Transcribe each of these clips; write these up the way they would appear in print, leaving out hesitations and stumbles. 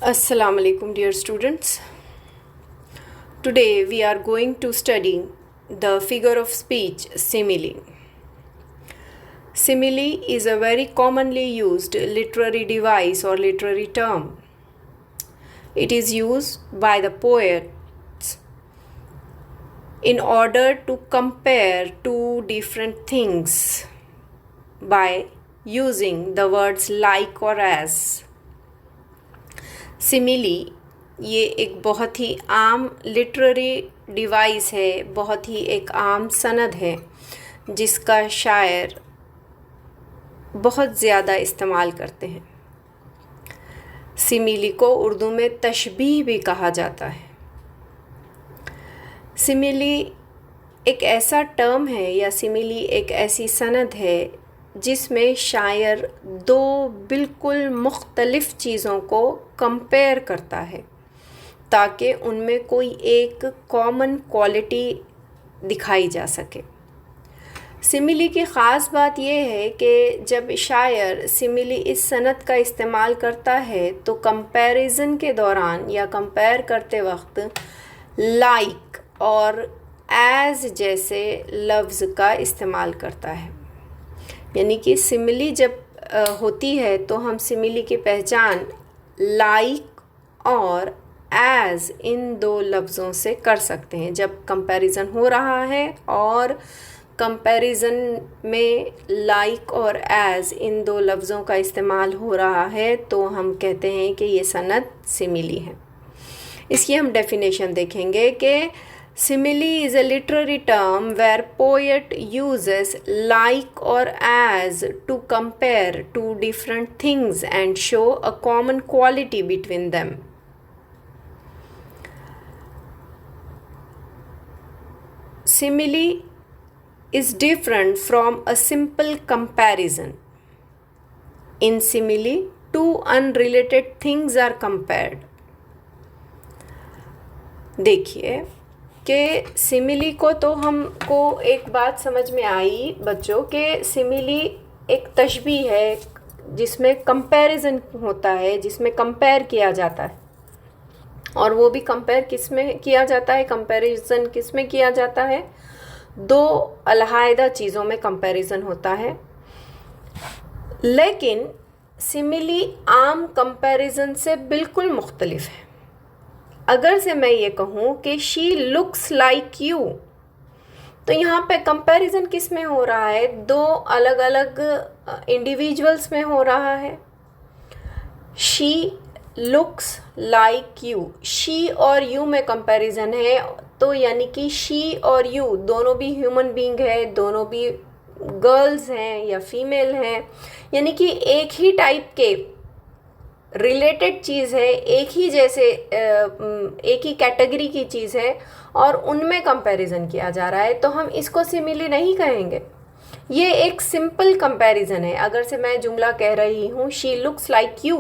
Assalamu alaikum, dear students. Today we are going to study the figure of speech simile. Simile is a very commonly used literary device or literary term. It is used by the poets in order to compare two different things by using the words like or as. Simile ये एक बहुत ही आम literary device है, बहुत ही एक आम सनद है जिसका शायर बहुत ज़्यादा इस्तेमाल करते हैं। सिमिली को उर्दू में तशबीह भी कहा जाता है। सिमिली एक ऐसा टर्म है या सिमिली एक ऐसी सनद है जिसमें शायर दो बिल्कुल मुख्तलिफ़ चीज़ों को कंपेयर करता है ताकि उनमें कोई एक कॉमन क्वालिटी दिखाई जा सके। सिमिली की ख़ास बात यह है कि जब शायर सिमिली इस सनद का इस्तेमाल करता है तो कंपैरिजन के दौरान या कंपेयर करते वक्त लाइक और एज जैसे लफ्ज़ का इस्तेमाल करता है। यानी कि सिमिली जब होती है तो हम सिमिली की पहचान लाइक और एज इन दो लफ्ज़ों से कर सकते हैं। जब कंपैरिजन हो रहा है और कंपैरिजन में लाइक और एज इन दो लफ्ज़ों का इस्तेमाल हो रहा है तो हम कहते हैं कि ये सनद सिमिली है। इसकी हम डेफिनेशन देखेंगे कि simile is a literary term where poet uses like or as to compare two different things and show a common quality between them. Simile is different from a simple comparison. In simile, two unrelated things are compared. देखिए कि simile को तो हमको एक बात समझ में आई बच्चों कि सिमिली एक तशबीह है जिसमें कंपैरिजन होता है, जिसमें कंपेयर किया जाता है। और वो भी कंपेयर किस में किया जाता है, कंपैरिजन किस में किया जाता है, दो अलहदा चीज़ों में कंपैरिजन होता है। लेकिन सिमिली आम कंपैरिजन से बिल्कुल मुख्तलिफ है। अगर से मैं ये कहूँ कि शी लुक्स लाइक यू तो यहाँ पे कंपैरिजन किस में हो रहा है, दो अलग अलग इंडिविजुअल्स में हो रहा है। She looks like you, she और यू में कंपैरिजन है तो यानी कि शी और यू दोनों भी ह्यूमन बीइंग है, दोनों भी गर्ल्स हैं या फीमेल हैं, यानी कि एक ही टाइप के रिलेटेड चीज़ है, एक ही जैसे एक ही कैटेगरी की चीज़ है और उनमें कंपैरिजन किया जा रहा है तो हम इसको सिमिली नहीं कहेंगे। ये एक सिंपल कंपैरिजन है। अगर से मैं जुमला कह रही हूँ शी लुक्स लाइक यू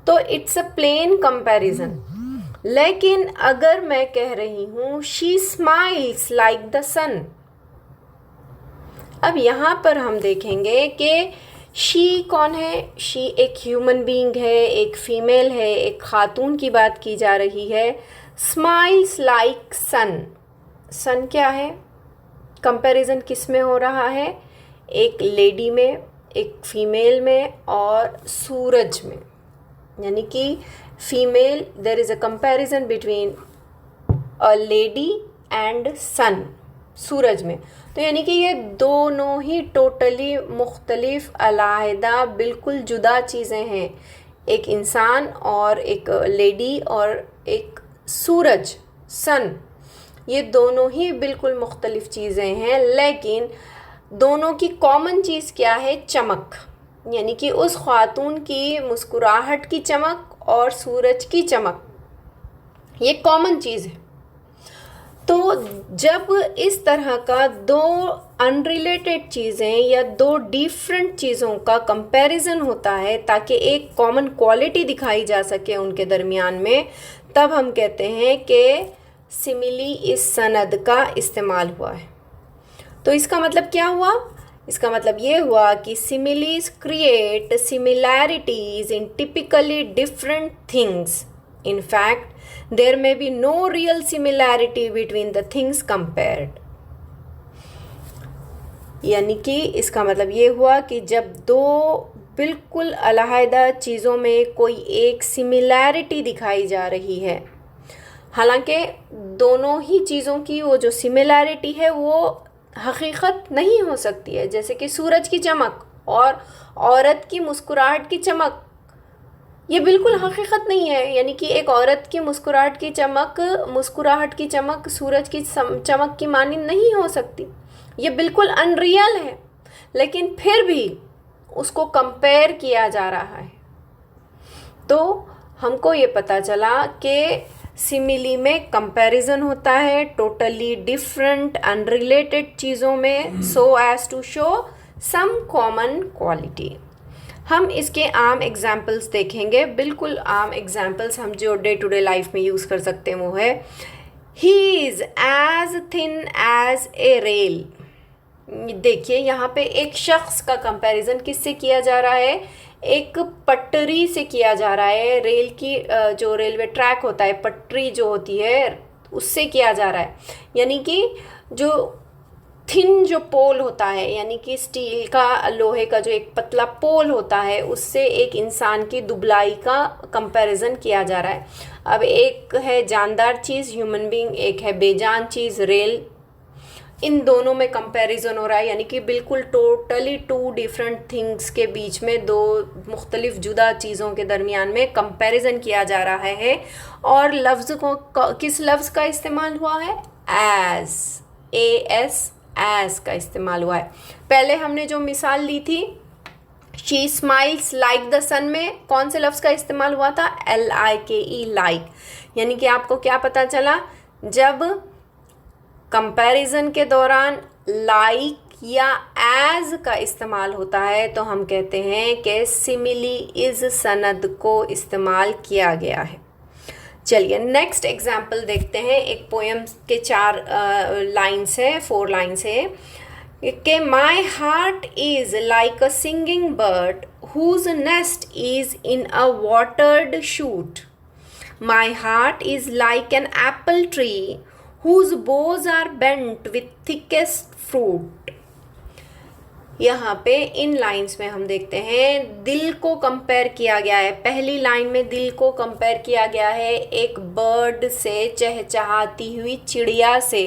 तो इट्स अ प्लेन कंपैरिजन। लेकिन अगर मैं कह रही हूँ शी स्माइल्स लाइक द सन, अब यहाँ पर हम देखेंगे कि शी कौन है। शी एक ह्यूमन बीइंग है, एक फीमेल है, एक खातून की बात की जा रही है। स्माइल्स लाइक सन, सन क्या है, कंपैरिजन किस में हो रहा है, एक लेडी में, एक फीमेल में और सूरज में। यानी कि female, there is a comparison between a lady and sun, सूरज में। तो यानी कि ये दोनों ही टोटली मुख्तलिफ अलहदा बिल्कुल जुदा चीज़ें हैं, एक इंसान और एक लेडी और एक सूरज सन, ये दोनों ही बिल्कुल मुख्तलिफ चीज़ें हैं। लेकिन दोनों की कॉमन चीज़ क्या है, चमक, यानी कि उस खातून की मुस्कुराहट की चमक और सूरज की चमक, ये कॉमन चीज़ है। तो जब इस तरह का दो अनरिलेटेड चीज़ें या दो डिफरेंट चीज़ों का कंपैरिजन होता है ताकि एक कॉमन क्वालिटी दिखाई जा सके उनके दरमियान में, तब हम कहते हैं कि सिमिली इस सनद का इस्तेमाल हुआ है। तो इसका मतलब क्या हुआ इसका मतलब ये हुआ कि similes create similarities in typically different things. In fact there may be no real similarity between the things compared. यानी कि इसका मतलब ये हुआ कि जब दो बिल्कुल अलहदा चीज़ों में कोई एक सिमिलैरिटी दिखाई जा रही है, हालांकि दोनों ही चीज़ों की वो जो सिमिलैरिटी है वो हकीकत नहीं हो सकती है. जैसे कि सूरज की चमक और औरत की मुस्कुराहट की चमक, ये बिल्कुल हकीकत नहीं है. यानी कि एक औरत की मुस्कुराहट की चमक सूरज की चमक की मानिंद नहीं हो सकती. ये बिल्कुल अनरियल है, लेकिन फिर भी उसको कंपेयर किया जा रहा है. तो हमको ये पता चला कि सिमिली में कंपैरिजन होता है टोटली डिफरेंट अनरिलेटेड चीज़ों में, so as to show some common quality. हम इसके आम एग्जाम्पल्स देखेंगे. बिल्कुल आम एग्जाम्पल्स हम जो डे टू डे लाइफ में यूज़ कर सकते हैं वो है ही is as thin as a rail. देखिए यहाँ पे एक शख्स का कंपैरिजन किससे किया जा रहा है? एक पटरी से किया जा रहा है. रेल की जो रेलवे ट्रैक होता है, पटरी जो होती है, उससे किया जा रहा है. यानी कि जो थिन जो पोल होता है, यानी कि स्टील का, लोहे का जो एक पतला पोल होता है, उससे एक इंसान की दुबलाई का कंपैरिजन किया जा रहा है. अब एक है जानदार चीज़ ह्यूमन बीइंग, एक है बेजान चीज़ रेल. इन दोनों में कंपैरिजन हो रहा है. यानी कि बिल्कुल टोटली टू डिफरेंट थिंग्स के बीच में, दो मुख्तलिफ जुदा चीज़ों के दरमियान में कंपैरिजन किया जा रहा है. और लफ्ज़ को किस लफ्ज़ का इस्तेमाल हुआ है? एज, एस का इस्तेमाल हुआ है. पहले हमने जो मिसाल ली थी शी स्माइल्स लाइक द सन में कौन से लफ्ज़ का इस्तेमाल हुआ था? LIKE, like. यानी कि आपको क्या पता चला? जब कंपैरिजन के दौरान लाइक या एज का इस्तेमाल होता है तो हम कहते हैं कि सिमिली इज़ सनद को इस्तेमाल किया गया है. चलिए नेक्स्ट एग्जाम्पल देखते हैं. एक पोएम के 4 लाइन्स है, 4 लाइन्स है कि my heart is like a singing bird whose nest is in a watered shoot. My heart is like an apple tree whose bows are bent with thickest fruit. यहाँ पे इन lines में हम देखते हैं दिल को कंपेयर किया गया है. पहली लाइन में दिल को कंपेयर किया गया है एक बर्ड से, चहचहाती हुई चिड़िया से.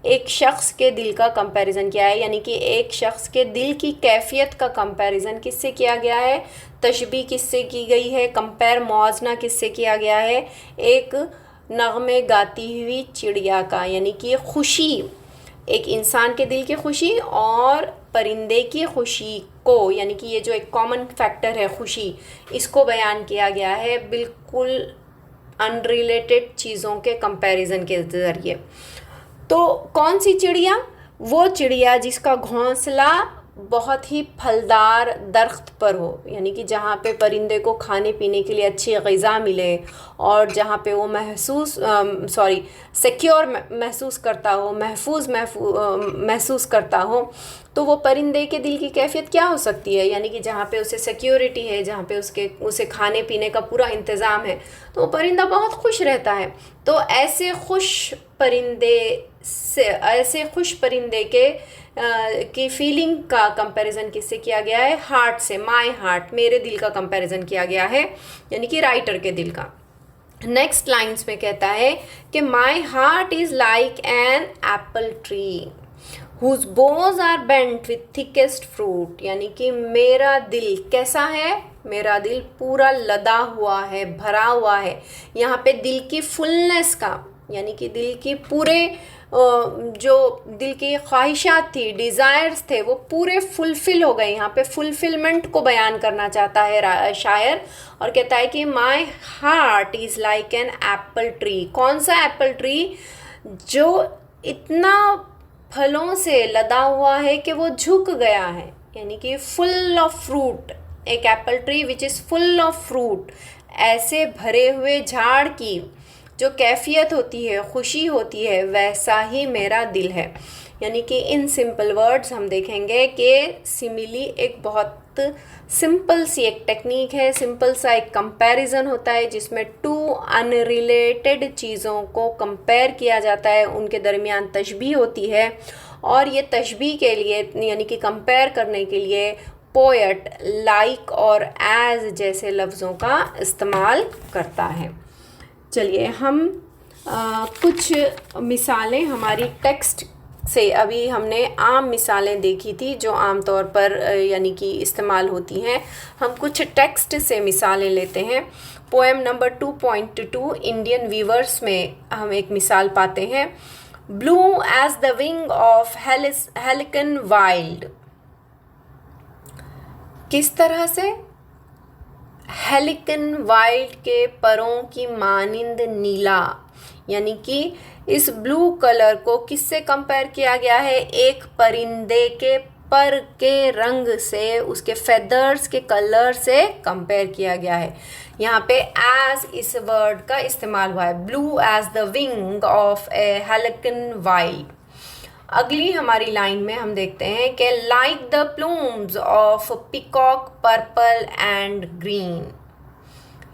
एक शख्स के दिल का कंपैरिजन किया है. यानी कि एक शख्स के दिल की कैफियत का कंपैरिजन किससे किया गया है? तशबीह किससे की गई है? कंपेयर, मुआवजना किससे किया गया है? एक नगमे गाती हुई चिड़िया का. यानी कि खुशी, एक इंसान के दिल की खुशी और परिंदे की खुशी को, यानी कि ये जो एक कॉमन फैक्टर है खुशी, इसको बयान किया गया है बिल्कुल अनरिलेटेड चीज़ों के कंपैरिजन के ज़रिए. तो कौन सी चिड़िया? वो चिड़िया जिसका घोंसला बहुत ही फलदार दरख्त पर हो. यानी कि जहाँ पे परिंदे को खाने पीने के लिए अच्छी ग़िज़ा मिले और जहाँ पे वो सिक्योर महसूस करता हो, महफूज महसूस करता हो. तो वो परिंदे के दिल की कैफियत क्या हो सकती है? यानी कि जहाँ पे उसे सिक्योरिटी है, जहाँ पे उसे खाने पीने का पूरा इंतज़ाम है, तो वो परिंदा बहुत खुश रहता है. तो ऐसे खुश परिंदे की फीलिंग का कंपैरिजन किससे किया गया है? हार्ट से. माय हार्ट, मेरे दिल का कंपैरिजन किया गया है, यानी कि राइटर के दिल का. नेक्स्ट लाइन्स में कहता है कि my heart is like an apple tree whose bows are bent with thickest fruit. यानी कि मेरा दिल कैसा है? मेरा दिल पूरा लदा हुआ है, भरा हुआ है. यहाँ पे दिल की फुलनेस का, यानी कि दिल की पूरे जो दिल की ख्वाहिशात थी, डिज़ायर्स थे, वो पूरे फुलफ़िल हो गए. यहाँ पे फुलफ़िलमेंट को बयान करना चाहता है शायर और कहता है कि my heart is like an apple tree. कौन सा एप्पल ट्री? जो इतना फलों से लदा हुआ है कि वो झुक गया है. यानी कि फुल ऑफ फ्रूट, एक Apple tree which is full of fruit. ऐसे भरे हुए झाड़ की जो कैफियत होती है, खुशी होती है, वैसा ही मेरा दिल है. यानी कि इन सिंपल वर्ड्स हम देखेंगे कि सिमिली एक बहुत सिंपल सी एक टेक्निक है, सिंपल सा एक कंपैरिजन होता है जिसमें टू अनरिलेटेड चीज़ों को कंपेयर किया जाता है, उनके दरमियान तशबीह होती है और ये तशबीह के लिए यानी कि कंपेयर करने के लिए पोएट लाइक और एज जैसे लफ्ज़ों का इस्तेमाल करता है। चलिए हम कुछ मिसालें हमारी टेक्स्ट से, अभी हमने आम मिसालें देखी थी जो आम तौर पर यानी कि इस्तेमाल होती हैं, हम कुछ टेक्स्ट से मिसालें लेते हैं। पोएम नंबर 2.2 इंडियन वीवर्स में हम एक मिसाल पाते हैं, blue as the wing of halcyon wild. किस तरह से? हेलिकन वाइल्ड के परों की मानिंद नीला, यानी कि इस ब्लू कलर को किससे कंपेयर किया गया है? एक परिंदे के पर के रंग से, उसके फेदर्स के कलर से कंपेयर किया गया है। यहाँ पे एज इस वर्ड का इस्तेमाल हुआ है, blue as the wing of a halcyon wild. अगली हमारी लाइन में हम देखते हैं कि like the plumes of peacock purple and green.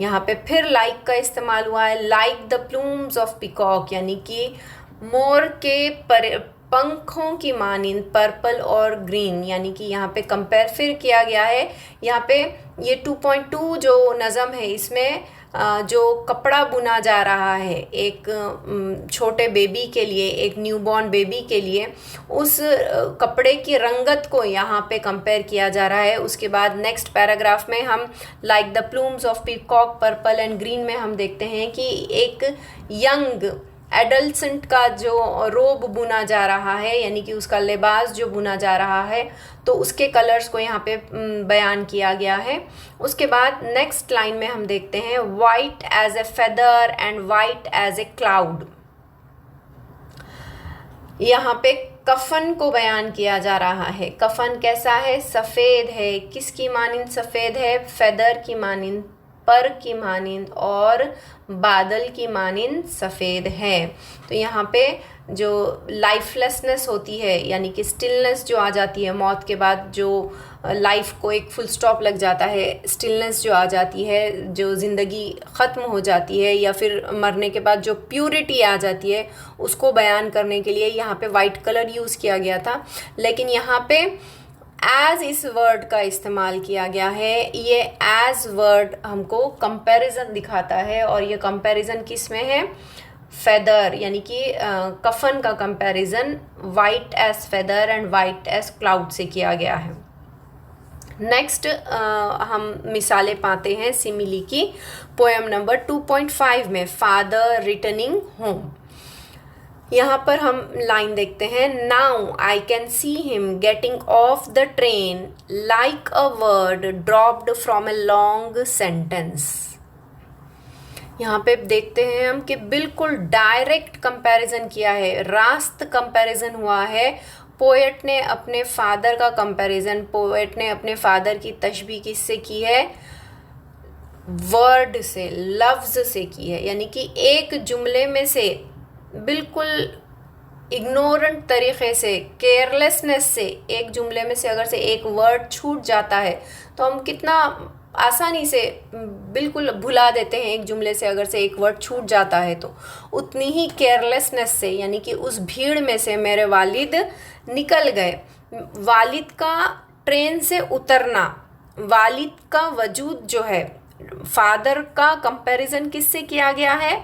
यहाँ पे फिर लाइक का इस्तेमाल हुआ है, like the plumes of peacock, यानी कि मोर के पंखों की मानिंद पर्पल और ग्रीन, यानी कि यहाँ पे कंपेयर फिर किया गया है। यहाँ पे ये 2.2 जो नज़म है इसमें जो कपड़ा बुना जा रहा है एक छोटे बेबी के लिए, एक न्यूबॉर्न बेबी के लिए, उस कपड़े की रंगत को यहाँ पे कंपेयर किया जा रहा है। उसके बाद नेक्स्ट पैराग्राफ में हम like the plumes of peacock purple and green में हम देखते हैं कि एक यंग एडल्सेंट का जो रोब बुना जा रहा है, यानी कि उसका लिबास जो बुना जा रहा है, तो उसके कलर्स को यहाँ पे बयान किया गया है। उसके बाद नेक्स्ट लाइन में हम देखते हैं white as a feather and white as a cloud. यहाँ पे कफन को बयान किया जा रहा है। कफन कैसा है? सफ़ेद है। किसकी मानिंद सफ़ेद है? फेदर की मानिंद, पर की मानिंद और बादल की मानिंद सफ़ेद है। तो यहाँ पे जो लाइफलेसनेस होती है, यानी कि स्टिलनेस जो आ जाती है, मौत के बाद जो लाइफ को एक फुल स्टॉप लग जाता है, स्टिलनेस जो आ जाती है, जो ज़िंदगी ख़त्म हो जाती है, या फिर मरने के बाद जो प्योरिटी आ जाती है, उसको बयान करने के लिए यहाँ पे वाइट कलर यूज़ किया गया था। लेकिन यहाँ पे एज इस वर्ड का इस्तेमाल किया गया है। ये एज वर्ड हमको कंपैरिजन दिखाता है, और ये कंपैरिजन किस में है? फेदर, यानी कि कफन का comparison white as feather and white as cloud से किया गया है। नेक्स्ट हम मिसालें पाते हैं सिमिली की पोएम नंबर 2.5 में, फादर रिटर्निंग होम। यहाँ पर हम लाइन देखते हैं, now I can see him getting off the train like a word dropped from a long sentence. यहाँ पे देखते हैं हम कि बिल्कुल डायरेक्ट कंपैरिजन किया है, रास्त कंपैरिजन हुआ है। पोएट ने अपने फादर का कंपैरिजन, पोएट ने अपने फादर की तशबीह किससे की है? वर्ड से, लफ्ज़ से की है। यानी कि एक जुमले में से बिल्कुल इग्नोरेंट तरीक़े से, केयरलेसनेस से, एक जुमले में से अगर से एक वर्ड छूट जाता है तो हम कितना आसानी से बिल्कुल भुला देते हैं। एक जुमले से अगर से एक वर्ड छूट जाता है तो उतनी ही केयरलेसनेस से, यानी कि उस भीड़ में से मेरे वालिद निकल गए। वालिद का ट्रेन से उतरना, वालिद का वजूद जो है, फादर का कंपैरिजन किससे किया गया है?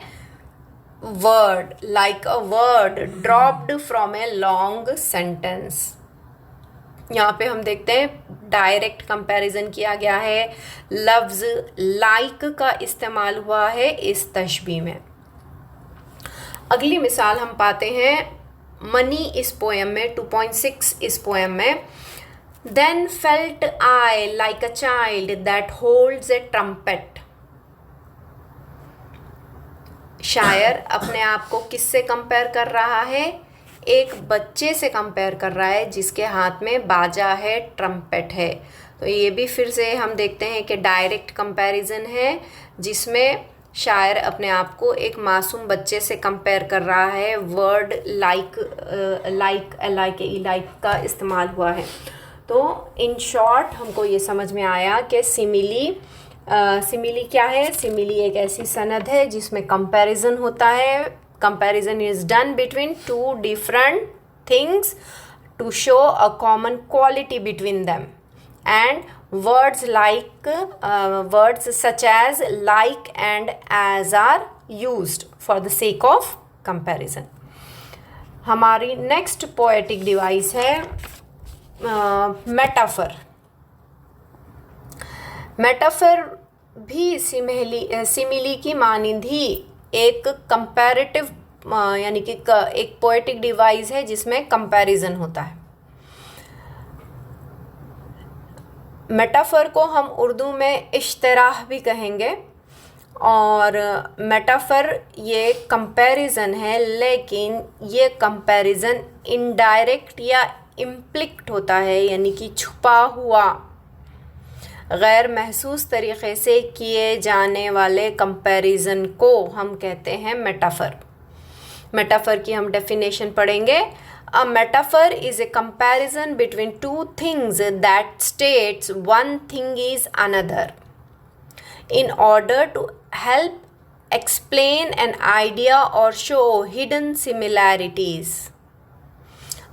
Word, like a word dropped from a long sentence. यहाँ पे हम देखते हैं डायरेक्ट कंपैरिजन किया गया है, लफ्ज़ लाइक का इस्तेमाल हुआ है इस तशबीह में। अगली मिसाल हम पाते हैं मनी इस पोएम में, 2.6 इस पोएम में, then felt I like a child that holds a trumpet. शायर अपने आप को किससे कंपेयर कर रहा है? एक बच्चे से कंपेयर कर रहा है जिसके हाथ में बाजा है, ट्रम्पेट है। तो ये भी फिर से हम देखते हैं कि डायरेक्ट कंपैरिजन है जिसमें शायर अपने आप को एक मासूम बच्चे से कंपेयर कर रहा है। वर्ड लाइक का इस्तेमाल हुआ है। तो इन शॉर्ट हमको ये समझ में आया कि सिमिली क्या है। सिमिली एक ऐसी सनद है जिसमें कंपैरिजन होता है। Comparison is done between two different things to show a common quality between them, and words such as like and as are used for the sake of comparison. हमारी नेक्स्ट पोएटिक डिवाइस है metaphor. Metaphor भी simile की मानिंद ही एक comparative यानी कि एक poetic device है जिसमें कंपैरिजन होता है। मेटाफर को हम उर्दू में इश्तराह भी कहेंगे, और मेटाफर ये कंपैरिजन है, लेकिन ये कंपैरिजन इनडायरेक्ट या इम्प्लिक्ट होता है, यानी कि छुपा हुआ गैर महसूस तरीक़े से किए जाने वाले कंपैरिजन को हम कहते हैं मेटाफर। मेटाफर की हम डेफिनेशन पढ़ेंगे। A metaphor is a comparison between two things that states one thing is another in order to help explain an idea or show hidden similarities.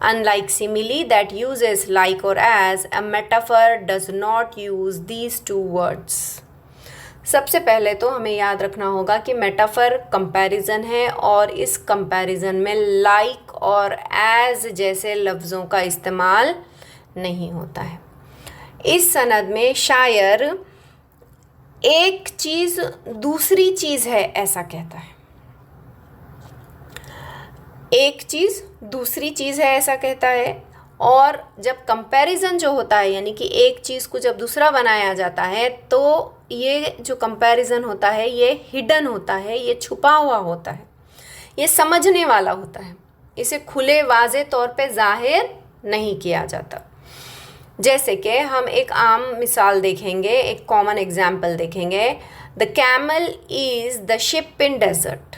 Unlike simile that uses like or as, a metaphor does not use these two words. सबसे पहले तो हमें याद रखना होगा कि metaphor comparison है, और इस कंपैरिजन में लाइक और एज जैसे लफ्ज़ों का इस्तेमाल नहीं होता है। इस सनद में शायर एक चीज़ दूसरी चीज़ है ऐसा कहता है। एक चीज़ दूसरी चीज़ है ऐसा कहता है, और जब कंपैरिजन जो होता है, यानी कि एक चीज़ को जब दूसरा बनाया जाता है, तो ये जो कंपैरिजन होता है ये हिडन होता है, ये छुपा हुआ होता है, ये समझने वाला होता है, इसे खुले वाज़े तौर पे ज़ाहिर नहीं किया जाता। जैसे कि हम एक आम मिसाल देखेंगे, एक कॉमन एग्जाम्पल देखेंगे। The camel is the ship in desert.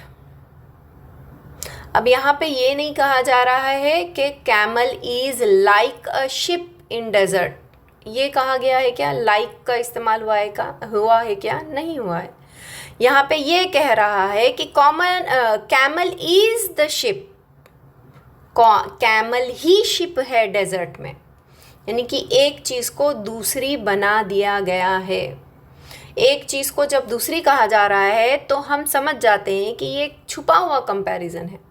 अब यहाँ पे ये नहीं कहा जा रहा है कि camel is like a ship in desert. ये कहा गया है क्या? लाइक का इस्तेमाल हुआ है क्या? नहीं हुआ है। यहाँ पे ये कह रहा है कि camel is the ship. Camel he ship है डेजर्ट में, यानी कि एक चीज़ को दूसरी बना दिया गया है। एक चीज़ को जब दूसरी कहा जा रहा है तो हम समझ जाते हैं कि ये छुपा हुआ कंपैरिजन है।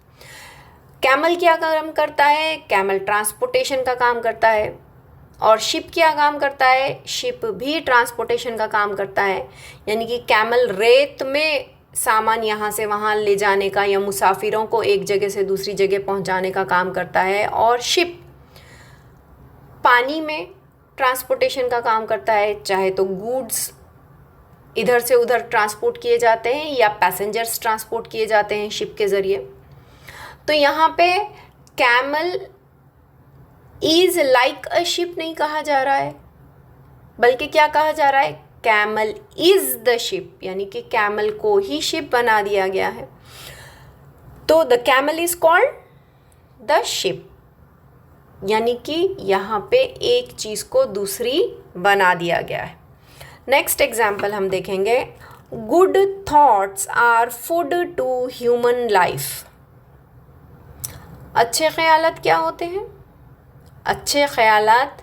कैमल क्या काम करता है? कैमल ट्रांसपोर्टेशन का काम करता है। और शिप क्या काम करता है? शिप भी ट्रांसपोर्टेशन का काम करता है। यानी कि कैमल रेत में सामान यहाँ से वहाँ ले जाने का या मुसाफिरों को एक जगह से दूसरी जगह पहुँचाने का काम करता है, और शिप पानी में ट्रांसपोर्टेशन का काम करता है। चाहे तो गुड्स इधर से उधर ट्रांसपोर्ट किए जाते हैं या पैसेंजर्स ट्रांसपोर्ट किए जाते हैं शिप के ज़रिए। तो यहाँ पे camel is like a ship नहीं कहा जा रहा है, बल्कि क्या कहा जा रहा है? कैमल इज़ द शिप, यानी कि कैमल को ही शिप बना दिया गया है। तो the camel is called the ship, यानी कि यहाँ पे एक चीज़ को दूसरी बना दिया गया है। नेक्स्ट एग्जाम्पल हम देखेंगे। Good thoughts are food to human life. अच्छे ख़यालात क्या होते हैं? अच्छे ख़यालात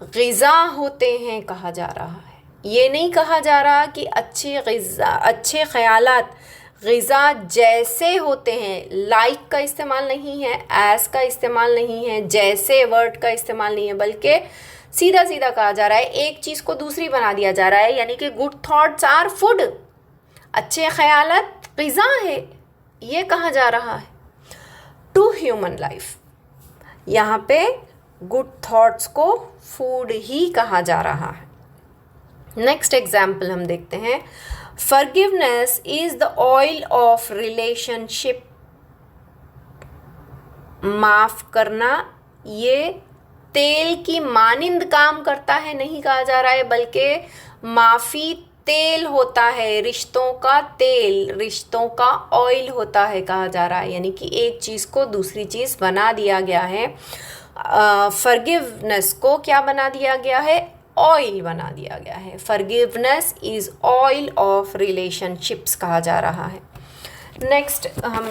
ग़िज़ा होते हैं कहा जा रहा है। ये नहीं कहा जा रहा कि अच्छे ख़यालात ग़िज़ा जैसे होते हैं। लाइक का इस्तेमाल नहीं है, एस का इस्तेमाल नहीं है, जैसे वर्ड का इस्तेमाल नहीं है, बल्कि सीधा सीधा कहा जा रहा है एक चीज़ को दूसरी बना दिया जा रहा है। यानी कि गुड थॉट्स आर फूड, अच्छे ख़यालात ग़िज़ा है, ये कहा जा रहा है टू ह्यूमन लाइफ। यहाँ पे गुड थॉट्स को फूड ही कहा जा रहा है। नेक्स्ट एग्जाम्पल हम देखते हैं। Forgiveness is the oil of relationship. माफ़ करना ये तेल की मानिंद काम करता है नहीं कहा जा रहा है, बल्कि माफ़ी तेल होता है, रिश्तों का तेल, रिश्तों का ऑयल होता है कहा जा रहा है, यानी कि एक चीज़ को दूसरी चीज़ बना दिया गया है। फॉरगिवनेस को क्या बना दिया गया है? ऑयल बना दिया गया है। Forgiveness is oil of relationships कहा जा रहा है। नेक्स्ट हम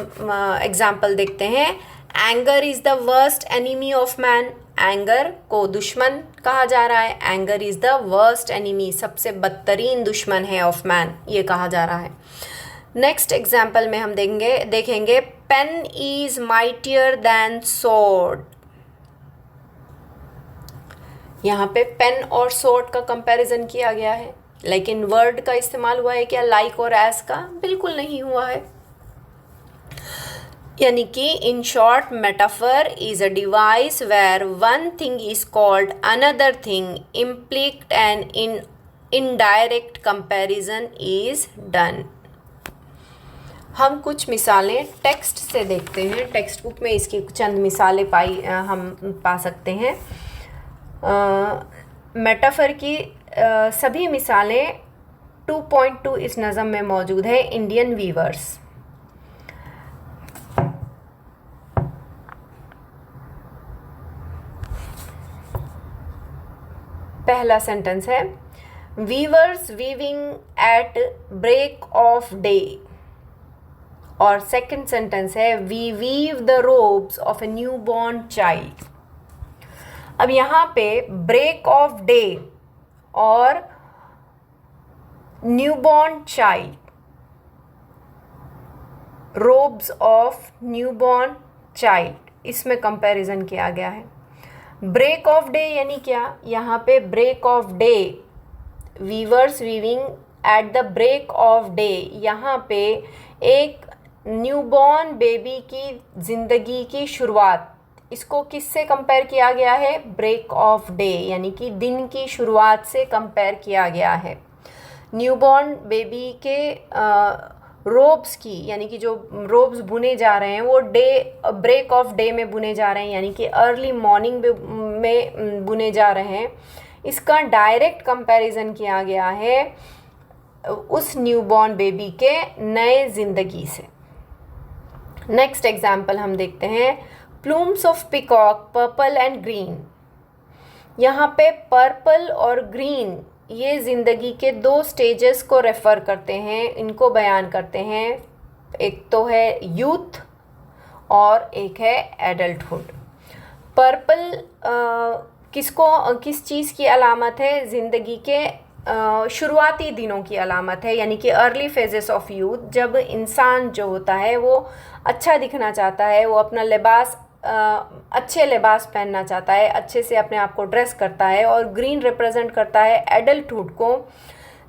एग्जाम्पल देखते हैं। Anger is the worst enemy of man. Anger को दुश्मन कहा जा रहा है। Anger is the worst enemy, सबसे बदतरीन दुश्मन है ऑफ मैन, ये कहा जा रहा है। नेक्स्ट एग्जाम्पल में हम देखेंगे pen is mightier than sword. यहाँ पे पेन और स्वॉर्ड का कंपैरिजन किया गया है, लेकिन वर्ड का इस्तेमाल हुआ है क्या लाइक और एज का? बिल्कुल नहीं हुआ है। यानी कि in short metaphor is a device where one thing is called another thing implicit and in indirect comparison is done. हम कुछ मिसालें टेक्स्ट से देखते हैं। टेक्स्ट बुक में इसकी चंद मिसालें हम पा सकते हैं। मेटाफर की सभी मिसालें 2.2 इस नज़म में मौजूद है। Indian weavers. पहला सेंटेंस है weavers weaving at break of day, और सेकंड सेंटेंस है we weave the robes of a new born child. अब यहाँ पे ब्रेक ऑफ डे और new born child, robes of new born child, इसमें comparison किया गया है। ब्रेक ऑफ डे यानी क्या? यहाँ पे break of day, weavers weaving at the break of day, यहाँ पे एक न्यूबॉर्न बेबी की ज़िंदगी की शुरुआत, इसको किससे कंपेयर किया गया है? ब्रेक ऑफ डे, यानी कि दिन की शुरुआत से कंपेयर किया गया है। न्यूबॉर्न बेबी के रोब्स की, यानी कि जो रोब्स बुने जा रहे हैं वो ब्रेक ऑफ डे में बुने जा रहे हैं, यानी कि अर्ली मॉर्निंग में बुने जा रहे हैं। इसका डायरेक्ट कंपैरिजन किया गया है उस न्यूबॉर्न बेबी के नए ज़िंदगी से। नेक्स्ट एग्जाम्पल हम देखते हैं plumes of peacock purple and green. यहाँ पे पर्पल और ग्रीन ये ज़िंदगी के दो स्टेजेस को रेफ़र करते हैं, इनको बयान करते हैं। एक तो है यूथ और एक है एडल्टहुड। पर्पल किस चीज़ की अलामत है? ज़िंदगी के शुरुआती दिनों की अलामत है, यानी कि अर्ली फेजेस ऑफ यूथ, जब इंसान जो होता है वो अच्छा दिखना चाहता है, वो अपना लिबास अच्छे लिबास पहनना चाहता है, अच्छे से अपने आप को ड्रेस करता है। और ग्रीन रिप्रेजेंट करता है एडल्टहुड को,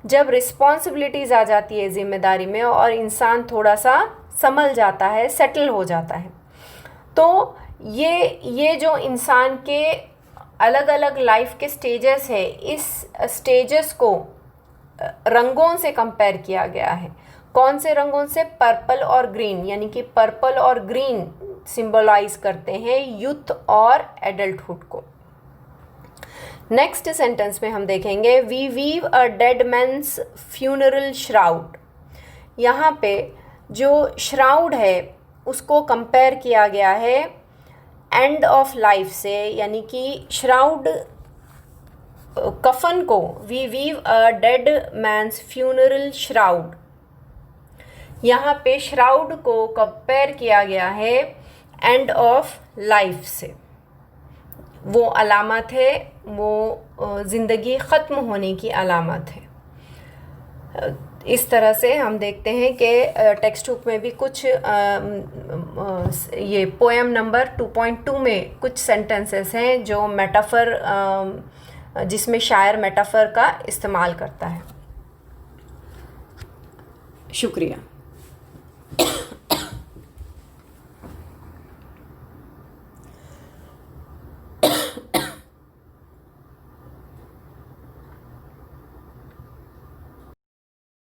जब रिस्पॉन्सिबिलिटीज़ आ जाती है ज़िम्मेदारी में और इंसान थोड़ा सा संभल जाता है, सेटल हो जाता है। तो ये जो इंसान के अलग अलग लाइफ के स्टेजेस है, इस स्टेजेस को रंगों से कंपेयर किया गया है। कौन से रंगों से? पर्पल और ग्रीन, यानी कि पर्पल और ग्रीन सिंबलाइज करते हैं यूथ और एडल्टहुड को। नेक्स्ट सेंटेंस में हम देखेंगे we weave a dead man's funeral shroud. यहाँ पे जो श्राउड है उसको कंपेयर किया गया है एंड ऑफ लाइफ से, यानी कि श्राउड कफन को, we weave a dead man's funeral shroud, यहाँ पे श्राउड को कंपेयर किया गया है एंड ऑफ लाइफ से। वो अलामत है, वो ज़िंदगी ख़त्म होने की अलामत है। इस तरह से हम देखते हैं कि टेक्स्ट बुक में भी कुछ ये पोएम नंबर 2.2 में कुछ सेंटेंसेस हैं जो मेटाफर, जिसमें शायर मेटाफर का इस्तेमाल करता है। शुक्रिया।